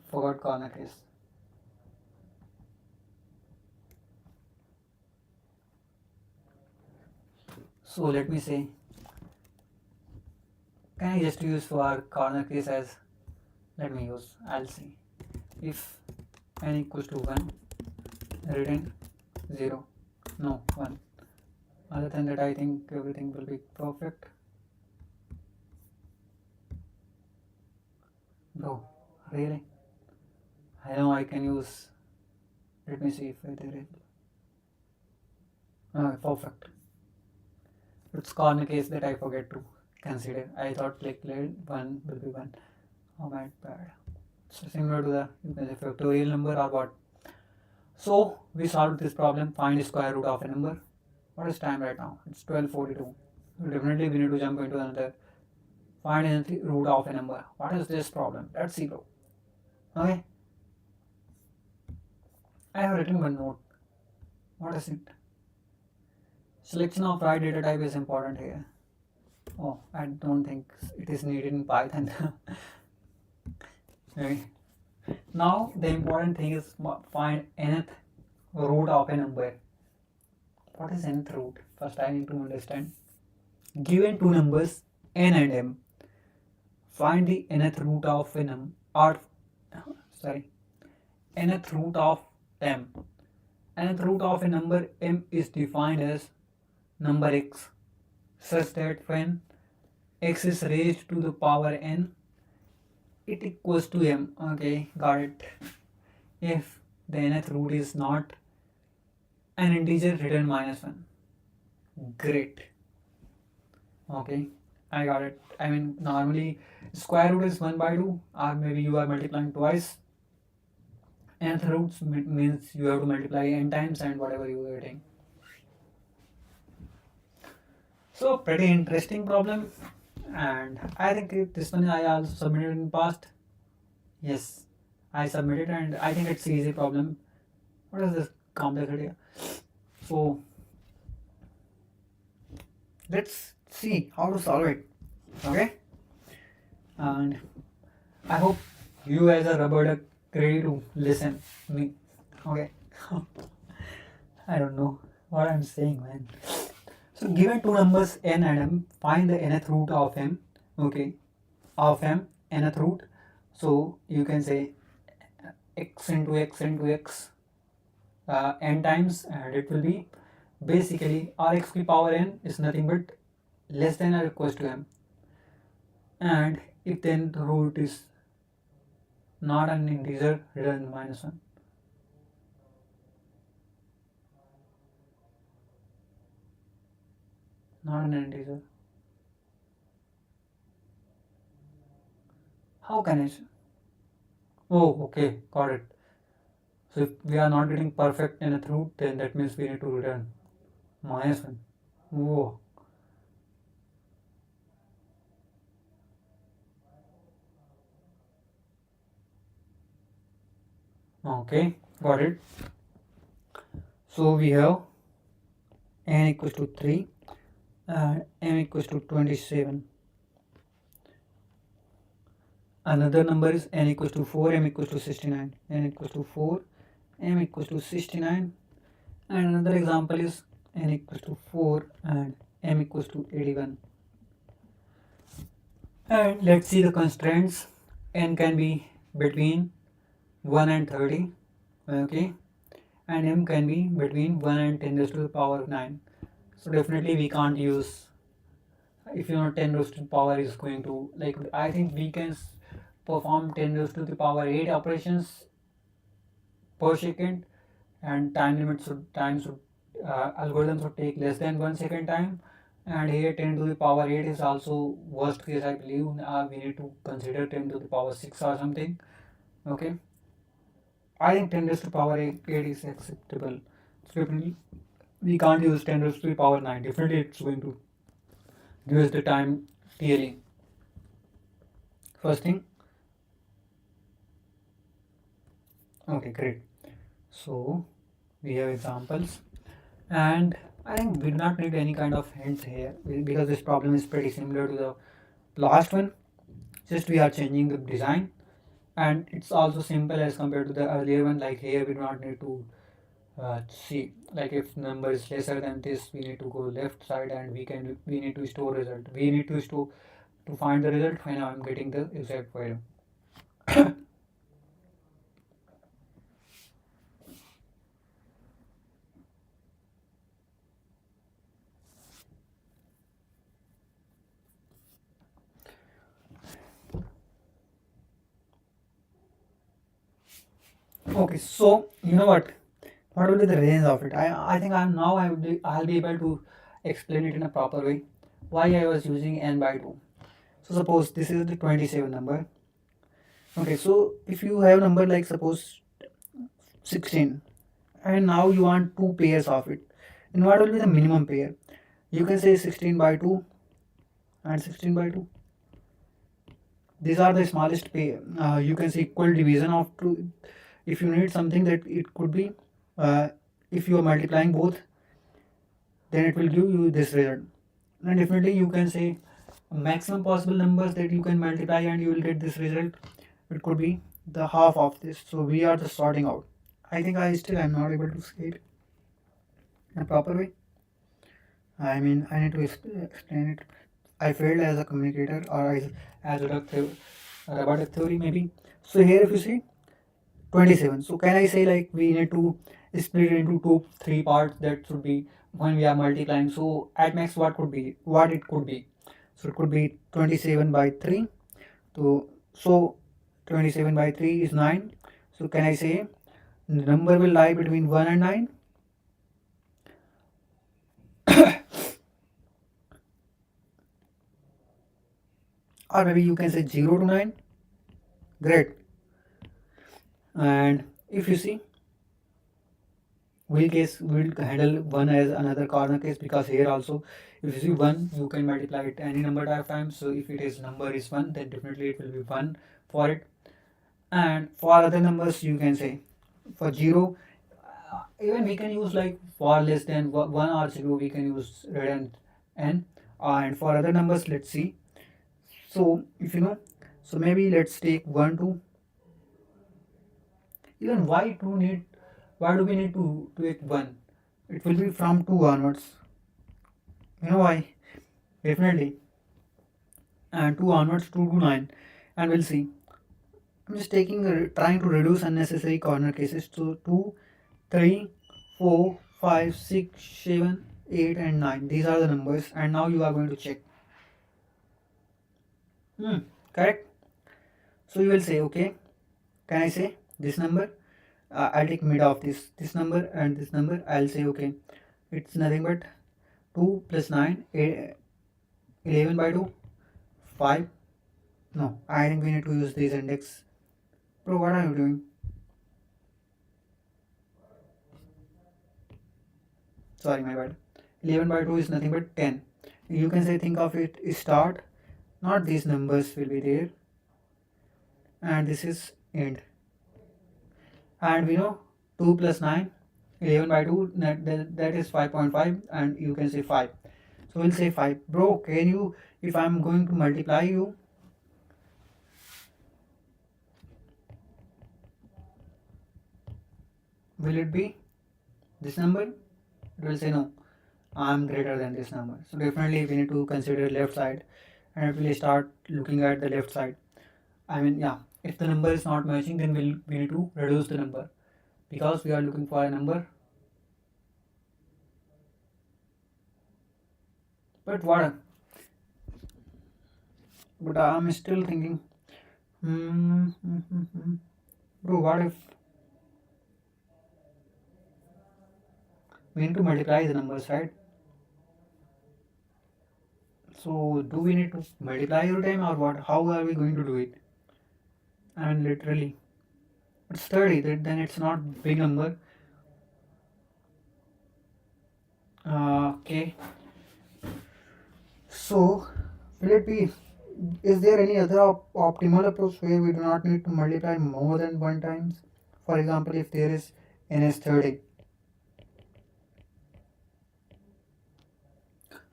Forgot corner case. So let me say, can I just use for corner case as, let me use, I'll see, if n equals to 1, return 0, no 1. Other than that, I think everything will be perfect. Bro, really? I know I can use, let me see if there is, perfect. It's corner case that I forget to consider. I thought like 1 will be 1. Oh my bad. So similar to the, you can say, factorial number or what. So we solved this problem, find the square root of a number. What is time right now? It's 12:42. Definitely we need to jump into another, find the root of a number. What is this problem? Let's see, bro. Okay, I have written one note. What is it? Selection of right data type is important here. Oh, I don't think it is needed in Python. Okay. Now the important thing is find nth root of a number. What is nth root? First I need to understand. Given two numbers n and m, find the nth root of a num or sorry nth root of m. Nth root of a number m is defined as number x such that when x is raised to the power n, it equals to m. Okay, got it. If the nth root is not an integer, return -1. Great. Okay, I got it. I mean, normally square root is 1 by 2, or maybe you are multiplying twice. Nth roots means you have to multiply n times and whatever you are getting. So pretty interesting problem, and I think this one I also submitted in past. Yes, I submitted, and I think it's easy problem. What is this complexity? So let's see how to solve it. Okay, and I hope you as a rubber duck ready to listen me. Okay. I don't know what I'm saying, man. So given two numbers n and m, find the nth root of m. Okay, of m, nth root. So you can say x into x into x n times, and it will be basically rx to the power n is nothing but less than or equals to m. And if the nth root is not an integer, return -1. Not an integer. How can I? Oh, okay, got it. So if we are not getting perfect nth root, then that means we need to return -1. Whoa. Okay, got it. So we have n equals to 3 and m equals to 27. Another number is n equals to 4, m equals to 69. N equals to 4, m equals to 69. And another example is n equals to 4 and m equals to 81. And let's see the constraints. N can be between 1 and 30. Okay. And m can be between 1 and 10 raised to the power 9. So definitely we can't use, if you know 10 raised to the power is going to, like, I think we can perform 10 raised to the power 8 operations per second, and algorithm should take less than 1 second time. And here 10 to the power 8 is also worst case, I believe. We need to consider 10 to the power 6 or something. Okay, I think 10 raised to the power 8 is acceptable. So definitely we can't use 10 raised to the power 9. Definitely it's going to give us the time tiering. First thing. Okay, great. So we have examples, and I think we do not need any kind of hints here because this problem is pretty similar to the last one. Just we are changing the design, and it's also simple as compared to the earlier one. Like here we do not need to see, like if number is lesser than this, we need to go left side, and we need to store result. We need to store to find the result when I'm getting the exact value. Okay, so you know what will be the range of it? I think I'll be able to explain it in a proper way. Why I was using n by 2. So suppose this is the 27 number. Okay, so if you have number like suppose 16, and now you want two pairs of it, then what will be the minimum pair? You can say 16 by 2 and 16 by 2. These are the smallest pair. You can say equal division of 2. If you need something that it could be, if you are multiplying both, then it will give you this result. And definitely you can say maximum possible numbers that you can multiply and you will get this result. It could be the half of this. So we are just sorting out. I think I still am not able to say it in a proper way. I mean, I need to explain it. I failed as a communicator, or as a robotic theory maybe. So here if you see 27. So can I say like we need to split it into two, three parts? That should be when we are multiplying. So at max what it could be. So it could be 27 by 3. So 27 by 3 is 9. So can I say the number will lie between 1 and 9? Or maybe you can say 0 to 9. Great. And if you see, we'll handle 1 as another corner case, because here also if you see 1 you can multiply it any number of times. So if it is number is 1, then definitely it will be 1 for it. And for other numbers you can say for 0, even we can use like for less than 1 or 0 we can use redundant n. And for other numbers, let's see. So if you know, so maybe let's take 1 2. Even why do we need to take 1? It will be from 2 onwards. You know why? Definitely. And 2 onwards, 2 to 9. And we'll see. I'm just trying to reduce unnecessary corner cases. So 2, 3, 4, 5, 6, 7, 8 and 9. These are the numbers, and now you are going to check. Correct? So you will say, okay, can I say this number? I'll take mid of this number and this number. I'll say, okay, it's nothing but 2 plus 9, 11 by 2, 5. No, I think we need to use this index. Bro, what are you doing? Sorry, my bad. 11 by 2 is nothing but 10. You can say, think of it start, not these numbers will be there, and this is end. And we know 2 plus 9, 11 by 2, that is 5.5, and you can say 5. So we'll say 5. Bro, can you, if I'm going to multiply you, will it be this number? It will say no, I'm greater than this number. So definitely we need to consider left side, and it will start looking at the left side. I mean, yeah, if the number is not matching, then we need to reduce the number, because we are looking for a number. But what? But I'm still thinking, bro, what if we need to multiply the numbers, right? So do we need to multiply every time, or what? How are we going to do it? I mean, literally, it's 30. Then it's not big number. Okay. So will it be? Is there any other optimal approach where we do not need to multiply more than one times? For example, if there is n is 30.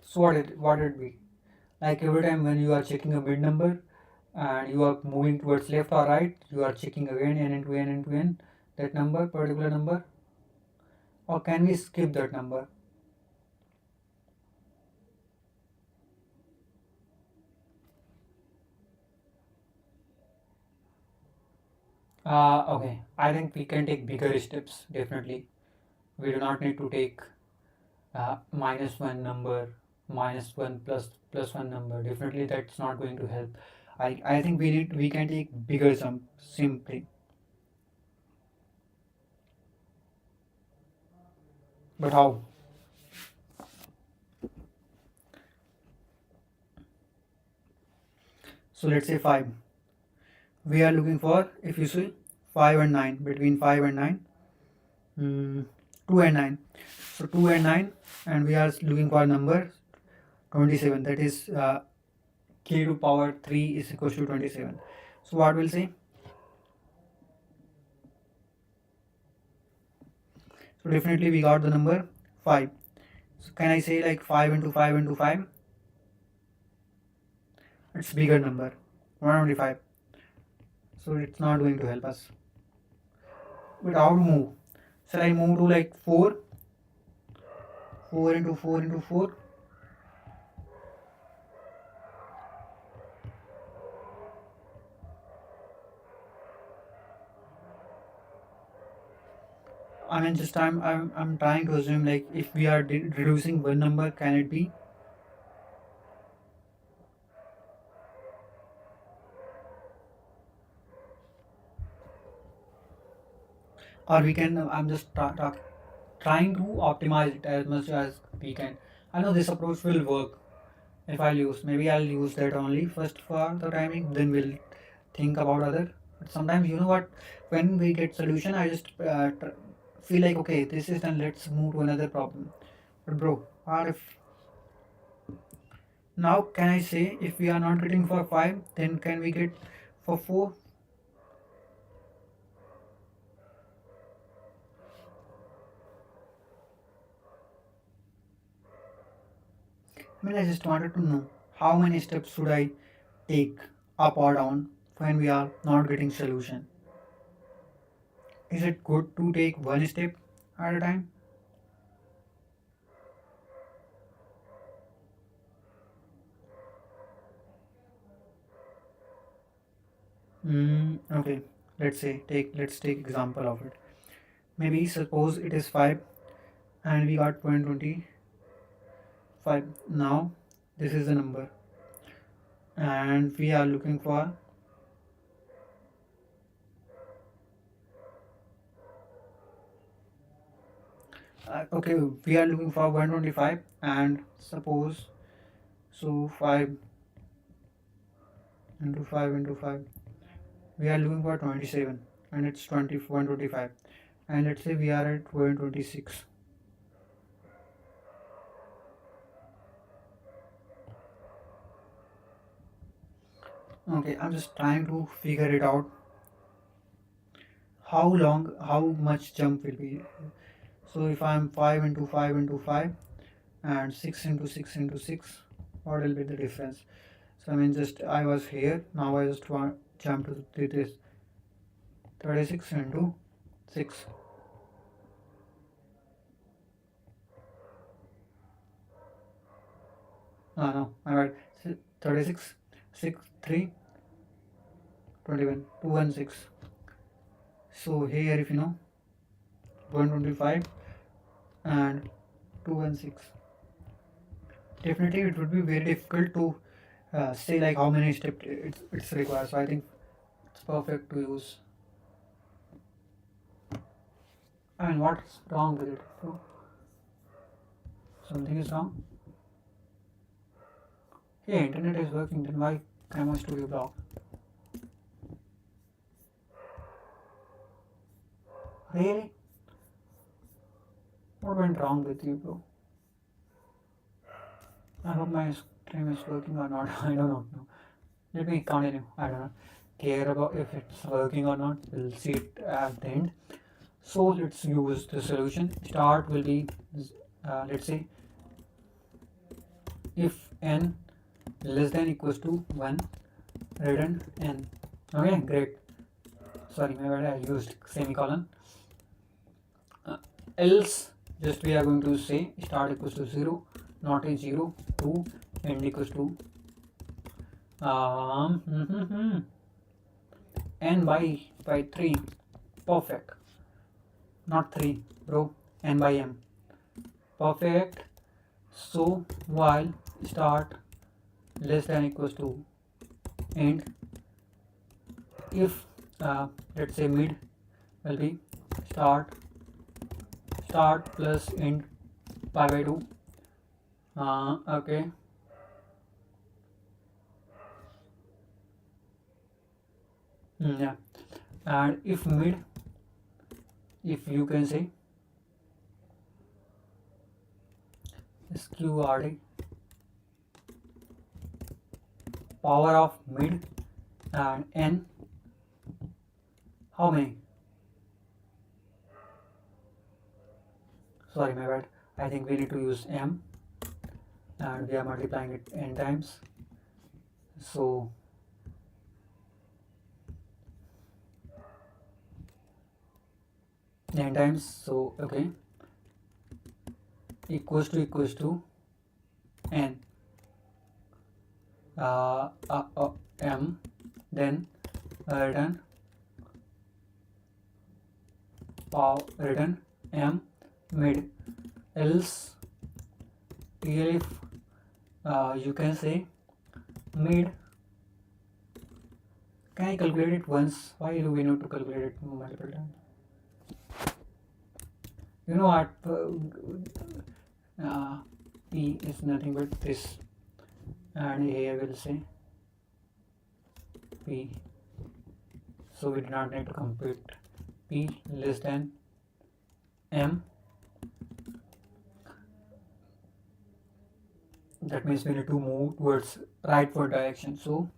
So what it be? Like every time when you are checking a mid number and you are moving towards left or right, you are checking again n into n into n, that number, particular number, or can we skip that number? Okay, I think we can take bigger steps, definitely. We do not need to take minus 1 number, minus 1 plus 1 number. Definitely that's not going to help. I think we can take bigger sum simply. But how? So let's say 5. We are looking for, if you see, 5 and 9, between 5 and 9, 2 and 9. So 2 and 9, and we are looking for number 27. That is k to power 3 is equals to 27. So what we'll say? So definitely we got the number 5. So can I say like 5 into 5 into 5? It's bigger number, not only 5. So it's not going to help us. But how to move? Shall I move to like 4? 4 into 4 into 4? I mean, just I'm trying to assume, like, if we are reducing one number, can it be? Or we can, I'm just trying to optimize it as much as we can. I know this approach will work. If I'll use, maybe I'll use that only first for the timing, then we'll think about other. But sometimes, you know what, when we get solution, I just feel like, okay, this is done, let's move to another problem. But bro, what if, now can I say, if we are not getting for 5, then can we get for 4? I mean, I just wanted to know how many steps should I take, up or down, when we are not getting solution. Is it good to take one step at a time? Okay. Let's take example of it. Maybe suppose it is 5 and we got 0.25. Now this is the number and we are looking for okay, we are looking for 125, and suppose, so 5 into 5 into 5, we are looking for 27, and it's 125, and let's say we are at 126. Okay, I'm just trying to figure it out, how much jump will be. So if I'm 5 into 5 into 5 and 6 into 6 into 6, what will be the difference? So I mean, just I was here, now I just want jump to this 36 into 6. No, I'm right. 36, 6, 3, 21, 216. So here, if you know, 125 and 216. Definitely, it would be very difficult to say like how many steps it's required. So I think it's perfect to use. I mean, what's wrong with it? So, something is wrong. Hey, internet is working. Then why Camera Studio blocked? Really? What went wrong with you, bro? I hope my stream is working or not. I don't know. Let me continue. I don't know. Care about if it's working or not. We'll see it at the end. So let's use the solution. Start will be, let's say, if n less than equals to 1, return n. Okay, great. Sorry, my bad, I used semicolon. Else, just we are going to say start equals to 0, not a 0, 2, end equals to n by 3. Perfect. Not 3, bro. N by m. Perfect. So while start less than equals to end, if let's say mid will be start plus end pi by 2. Okay. Yeah. And if mid, if you can say sqrd power of mid and n, how many? Sorry, my bad. I think we need to use m and we are multiplying it n times. So n times, so okay, equals to n m, then return m mid, else if you can say mid. Can I calculate it once? Why do we need to calculate it multiple times? You know what? P is nothing but this, and here we'll say P. So we do not need to compute P less than M. That means we need to move towards rightward direction. So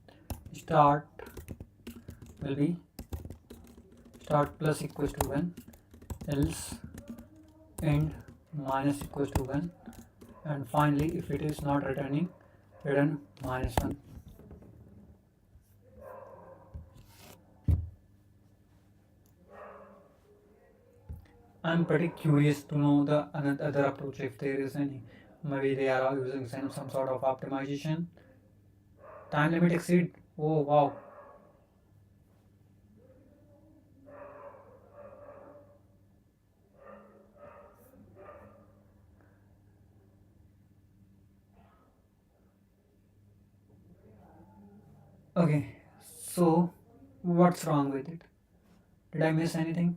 start will be start plus equals to 1, else end minus equals to 1, and finally if it is not returning, return minus 1. I'm pretty curious to know the other approach if there is any. Maybe they are using some sort of optimization. Time limit exceed. Oh wow. Okay, so what's wrong with it? Did I miss anything?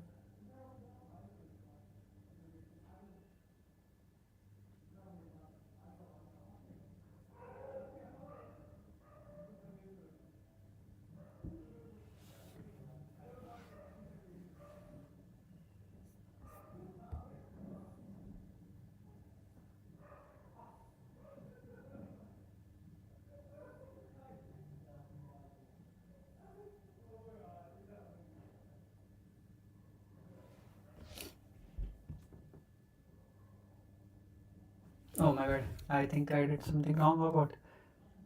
Oh my god, I think I did something wrong about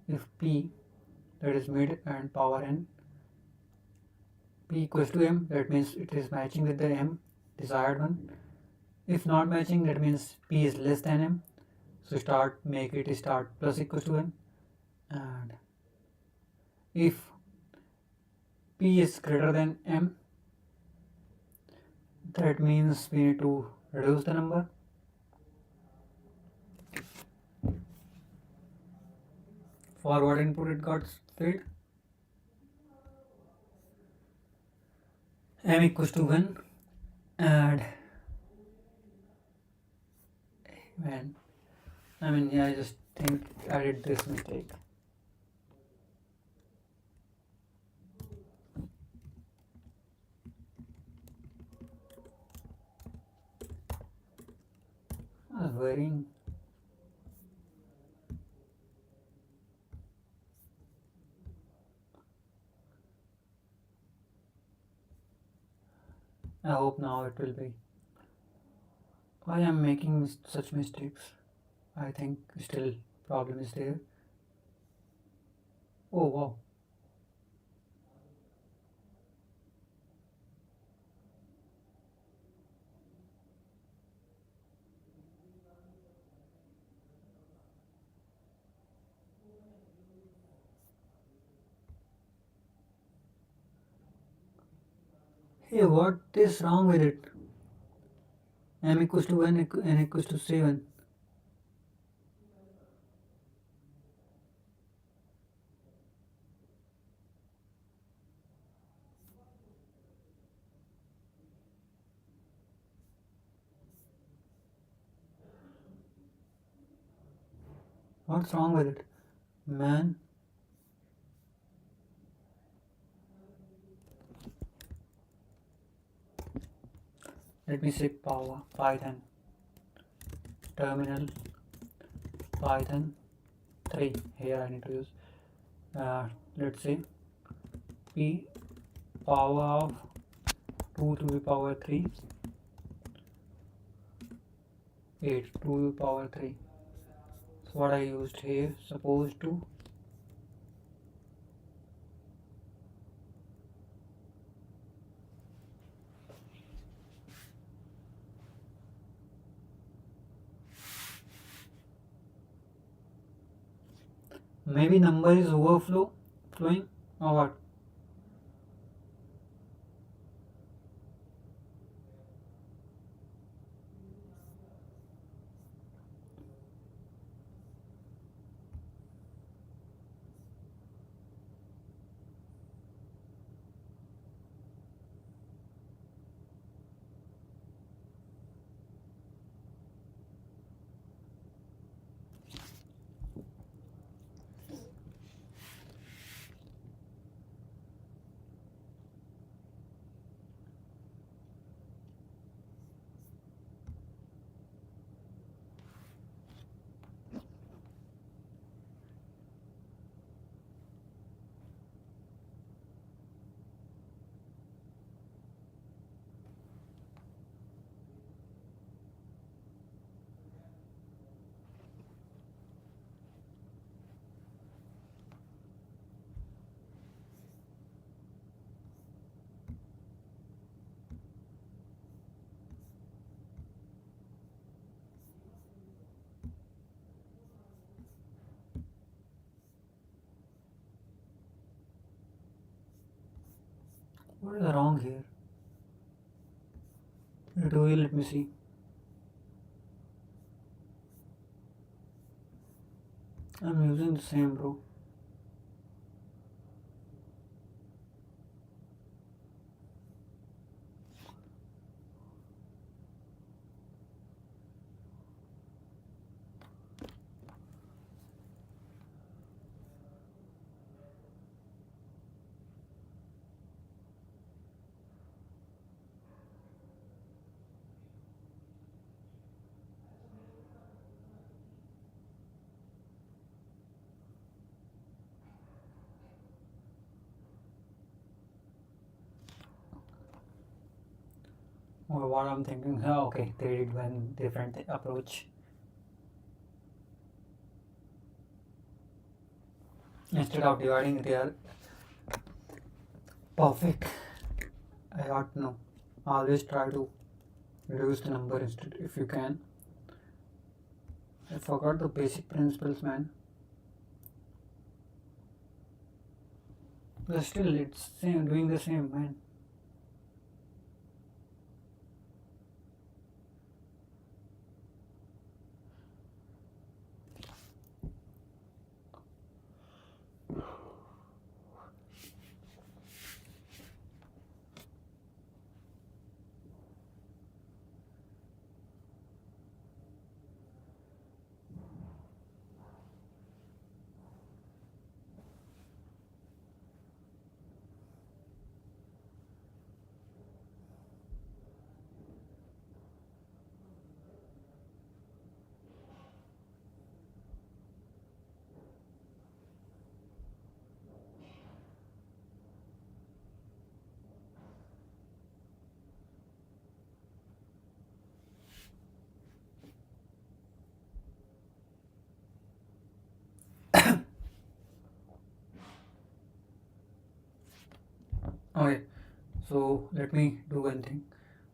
if P, that is mid and power n, P equals to M, that means it is matching with the M desired one. If not matching, that means P is less than M. So make it start plus equals to M. And if P is greater than M, that means we need to reduce the number. For what input it got filled, M equals to 1, and man, I just think I did this mistake. I was worrying. I hope now it will be. Why I'm making such mistakes? I think still problem is there. Oh wow. Hey, what is wrong with it? M equals to 1, n equals to 7. What's wrong with it? Man. Let me say power, Python, terminal, Python 3. Here I need to use, let's say P power of 2 to the power 3, 8, 2 to the power 3. So what I used here, supposed to maybe number is flowing or what? What is wrong here? Let me see. I'm using the same, bro. Or what I'm thinking, okay, they did one different approach. Instead of dividing, they are perfect. I don't know. Always try to reduce the number instead if you can. I forgot the basic principles, man. But still, it's doing the same, man. Okay, so let me do one thing.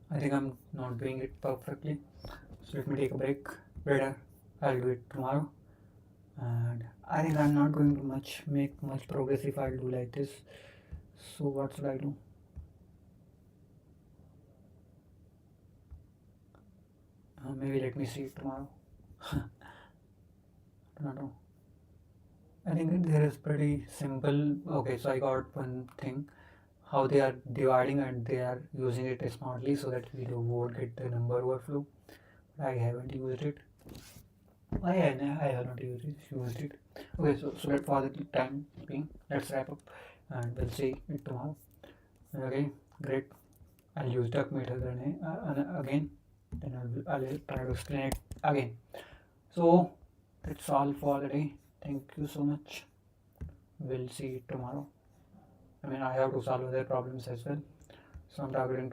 I think I'm not doing it perfectly. So let me take a break. Better, I'll do it tomorrow. And I think I'm not going to make much progress if I do like this. So what should I do? Maybe let me see it tomorrow. I don't know. I think there is pretty simple. Okay, so I got one thing. How they are dividing and they are using it smartly so that we won't get the number overflow. I haven't used it. I have not used it. Okay, so that for the time being, let's wrap up and we'll see it tomorrow. Okay, great. I'll use duck meter again. Then I'll try to explain it again. So that's all for the day. Thank you so much. We'll see it tomorrow. I mean, I have to solve other problems as well. So I'm targeting